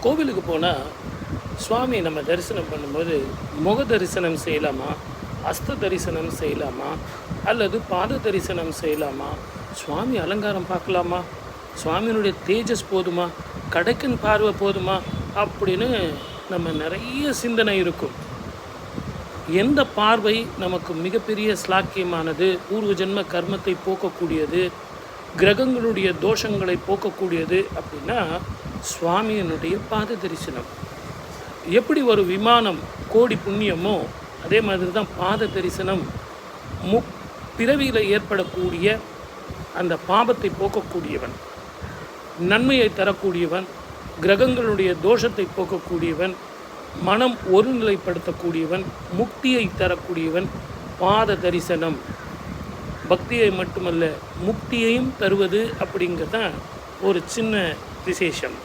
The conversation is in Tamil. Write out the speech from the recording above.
கோவிலுக்கு போனால் சுவாமி நம்ம தரிசனம் பண்ணும்போது முக தரிசனம் செய்யலாமா, அஸ்த தரிசனம் செய்யலாமா, அல்லது பாத தரிசனம் செய்யலாமா, சுவாமி அலங்காரம் பார்க்கலாமா, சுவாமியினுடைய தேஜஸ் போதுமா, கடைக்கன் பார்வை போதுமா அப்படின்னு நம்ம நிறைய சிந்தனை இருக்கும். எந்த பார்வை நமக்கு மிகப்பெரிய ஸ்லாக்கியமானது, பூர்வ ஜென்ம கர்மத்தை போக்கக்கூடியது, கிரகங்களுடைய தோஷங்களை போக்கக்கூடியது அப்படின்னா சுவாமியினுடைய பாத தரிசனம். எப்படி ஒரு விமானம் கோடி புண்ணியமோ அதே மாதிரி தான் பாத தரிசனம் பிறவியில் ஏற்படக்கூடிய அந்த பாபத்தை போக்கக்கூடியவன், நன்மையை தரக்கூடியவன், கிரகங்களுடைய தோஷத்தை போக்கக்கூடியவன், மனம் ஒருநிலைப்படுத்தக்கூடியவன், முக்தியை தரக்கூடியவன். பாத தரிசனம் பக்தியை மட்டுமல்ல முக்தியையும் தருவது அப்படிங்கிறதான் ஒரு சின்ன விசேஷம்.